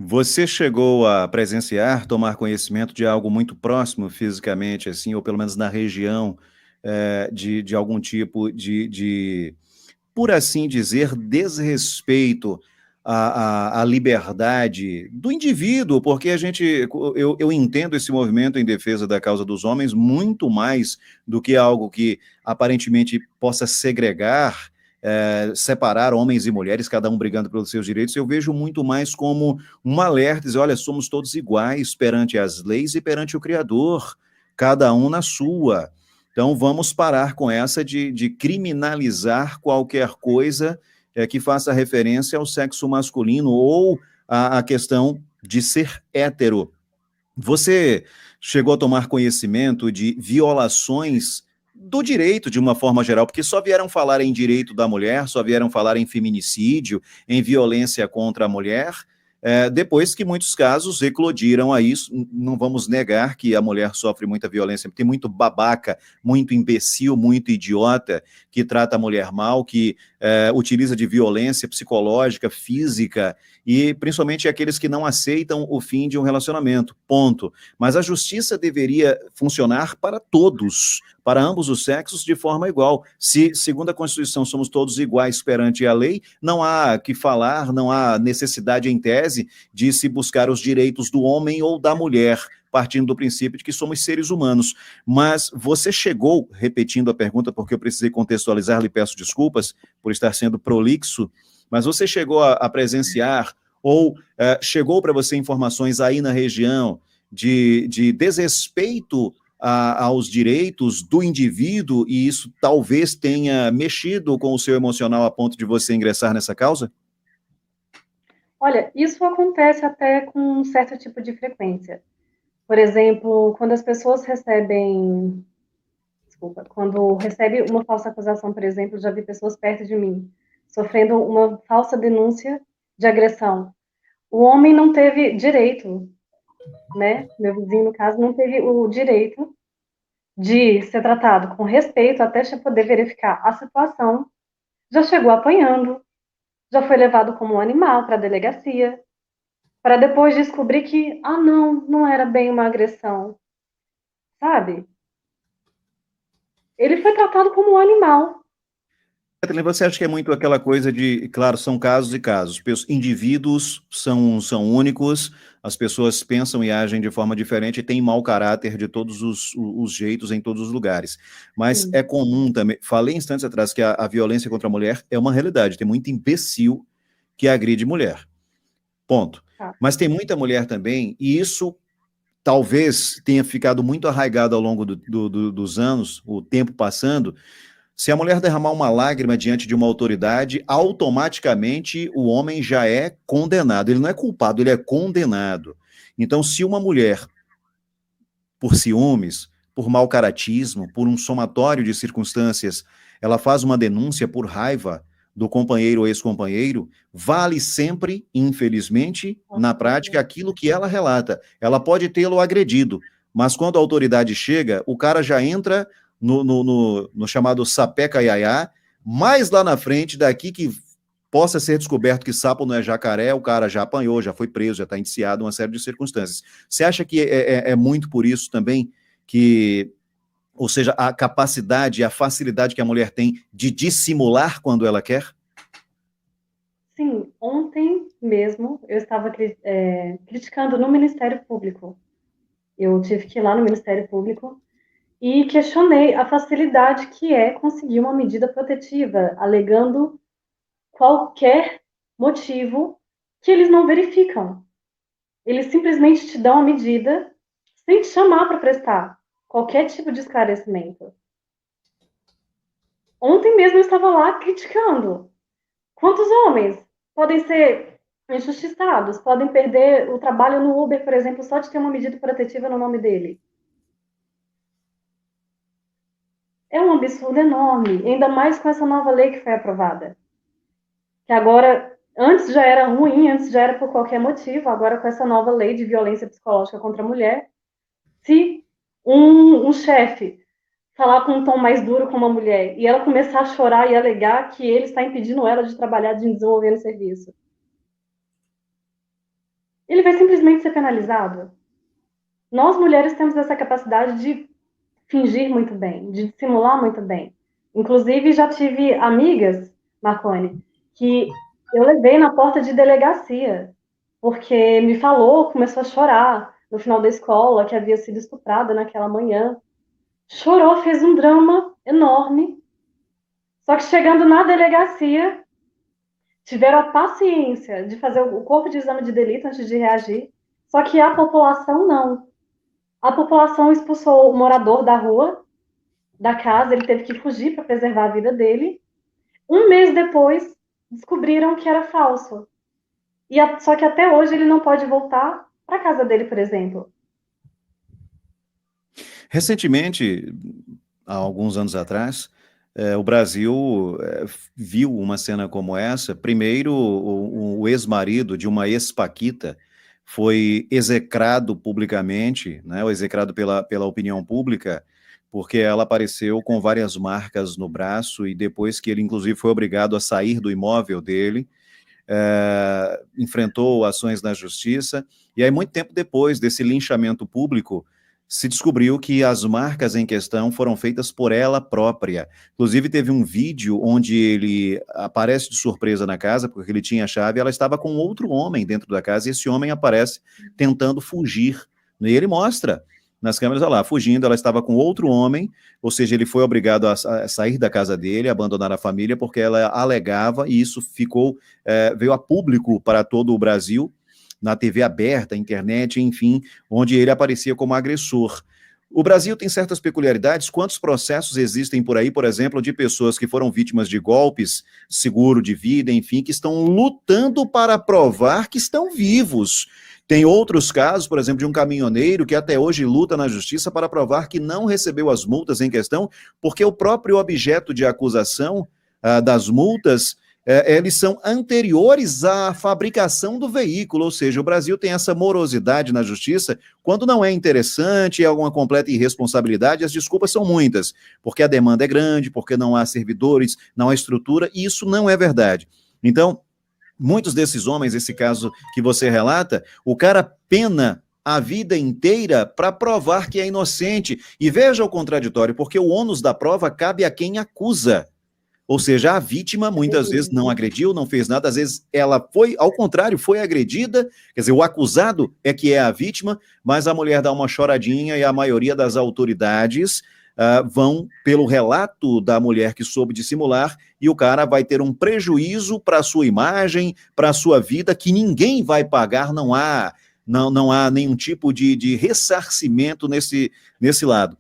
Você chegou a presenciar, tomar conhecimento de algo muito próximo fisicamente, assim, ou pelo menos na região, de algum tipo de, por assim dizer, desrespeito à liberdade do indivíduo, porque a gente, eu entendo esse movimento em defesa da causa dos homens muito mais do que algo que aparentemente possa segregar, separar homens e mulheres, cada um brigando pelos seus direitos. Eu vejo muito mais como um alerta, dizer, olha, somos todos iguais perante as leis e perante o Criador, cada um na sua. Então, vamos parar com essa de criminalizar qualquer coisa que faça referência ao sexo masculino ou à questão de ser hétero. Você chegou a tomar conhecimento de violações do direito de uma forma geral, porque só vieram falar em direito da mulher, só vieram falar em feminicídio, em violência contra a mulher, depois que muitos casos eclodiram a isso. Não vamos negar que a mulher sofre muita violência, tem muito babaca, muito imbecil, muito idiota que trata a mulher mal, que utiliza de violência psicológica, física, e principalmente aqueles que não aceitam o fim de um relacionamento, ponto. Mas a justiça deveria funcionar para todos, para ambos os sexos, de forma igual. Se, segundo a Constituição, somos todos iguais perante a lei, não há que falar, não há necessidade em tese de se buscar os direitos do homem ou da mulher, partindo do princípio de que somos seres humanos. Mas você chegou, repetindo a pergunta, porque eu precisei contextualizar, lhe peço desculpas por estar sendo prolixo, mas você chegou a presenciar ou chegou para você informações aí na região de desrespeito aos direitos do indivíduo e isso talvez tenha mexido com o seu emocional a ponto de você ingressar nessa causa? Olha, isso acontece até com um certo tipo de frequência. Por exemplo, quando as pessoas recebem, desculpa, quando recebe uma falsa acusação, por exemplo, já vi pessoas perto de mim sofrendo uma falsa denúncia de agressão. O homem não teve direito, né? Meu vizinho, no caso, não teve o direito de ser tratado com respeito até poder verificar a situação. Já chegou apanhando, já foi levado como um animal para a delegacia, para depois descobrir que, ah, não, não era bem uma agressão, sabe? Ele foi tratado como um animal. Kathleen, você acha que é muito aquela coisa de, claro, são casos e casos, indivíduos são únicos, as pessoas pensam e agem de forma diferente e têm mau caráter de todos os jeitos em todos os lugares. Mas é Sim, comum também, falei instantes atrás que a violência contra a mulher é uma realidade, tem muito imbecil que agride mulher, ponto. tá. Mas tem muita mulher também, e isso talvez tenha ficado muito arraigado ao longo dos anos, o tempo passando, se a mulher derramar uma lágrima diante de uma autoridade, automaticamente o homem já é condenado. Ele não é culpado, ele é condenado. Então, se uma mulher, por ciúmes, por mau caratismo, por um somatório de circunstâncias, ela faz uma denúncia por raiva do companheiro ou ex-companheiro, vale sempre, infelizmente, na prática, aquilo que ela relata. Ela pode tê-lo agredido, mas quando a autoridade chega, o cara já entra no chamado sapeca iaiá, mais lá na frente, daqui que possa ser descoberto que sapo não é jacaré, o cara já apanhou, já foi preso, já está indiciado, uma série de circunstâncias. Você acha que é muito por isso também que, ou seja, a capacidade, a facilidade que a mulher tem de dissimular quando ela quer? Sim, ontem mesmo eu estava criticando no Ministério Público. Eu tive que ir lá no Ministério Público e questionei a facilidade que é conseguir uma medida protetiva, alegando qualquer motivo que eles não verificam. Eles simplesmente te dão a medida sem te chamar para prestar qualquer tipo de esclarecimento. Ontem mesmo eu estava lá criticando. Quantos homens podem ser injustiçados, podem perder o trabalho no Uber, por exemplo, só de ter uma medida protetiva no nome dele? É um absurdo enorme, ainda mais com essa nova lei que foi aprovada. Que agora, antes já era ruim, antes já era por qualquer motivo, agora com essa nova lei de violência psicológica contra a mulher, se um chefe falar com um tom mais duro com uma mulher e ela começar a chorar e alegar que ele está impedindo ela de trabalhar, de desenvolver no serviço, ele vai simplesmente ser penalizado. Nós, mulheres, temos essa capacidade de fingir muito bem, de dissimular muito bem. Inclusive, já tive amigas, Marcone, que eu levei na porta de delegacia, porque me falou, começou a chorar no final da escola, que havia sido estuprada naquela manhã. Chorou, fez um drama enorme. Só que chegando na delegacia, tiveram a paciência de fazer o corpo de exame de delito antes de reagir. Só que a população não. A população expulsou o morador da rua, da casa, ele teve que fugir para preservar a vida dele. Um mês depois, descobriram que era falso. Só que até hoje ele não pode voltar para a casa dele, por exemplo. Recentemente, há alguns anos atrás, o Brasil viu uma cena como essa. Primeiro, o ex-marido de uma ex-paquita foi execrado publicamente, né, ou execrado pela opinião pública, porque ela apareceu com várias marcas no braço e depois que ele, inclusive, foi obrigado a sair do imóvel dele, enfrentou ações na justiça, e aí muito tempo depois desse linchamento público, se descobriu que as marcas em questão foram feitas por ela própria. Inclusive teve um vídeo onde ele aparece de surpresa na casa, porque ele tinha a chave, e ela estava com outro homem dentro da casa, e esse homem aparece tentando fugir, e ele mostra nas câmeras, olha lá, fugindo, ela estava com outro homem, ou seja, ele foi obrigado a sair da casa dele, abandonar a família, porque ela alegava, e isso veio a público para todo o Brasil, na TV aberta, internet, enfim, onde ele aparecia como agressor. O Brasil tem certas peculiaridades. Quantos processos existem por aí, por exemplo, de pessoas que foram vítimas de golpes, seguro de vida, enfim, que estão lutando para provar que estão vivos. Tem outros casos, por exemplo, de um caminhoneiro que até hoje luta na justiça para provar que não recebeu as multas em questão, porque o próprio objeto de acusação das multas eles são anteriores à fabricação do veículo, ou seja, o Brasil tem essa morosidade na justiça, quando não é interessante, é alguma completa irresponsabilidade, as desculpas são muitas, porque a demanda é grande, porque não há servidores, não há estrutura, e isso não é verdade. Então, muitos desses homens, esse caso que você relata, o cara pena a vida inteira para provar que é inocente, e veja o contraditório, porque o ônus da prova cabe a quem acusa. Ou seja, a vítima muitas vezes não agrediu, não fez nada, às vezes ela foi, ao contrário, foi agredida, quer dizer, o acusado é que é a vítima, mas a mulher dá uma choradinha e a maioria das autoridades vão pelo relato da mulher que soube dissimular e o cara vai ter um prejuízo para a sua imagem, para a sua vida, que ninguém vai pagar, não há nenhum tipo de ressarcimento nesse lado.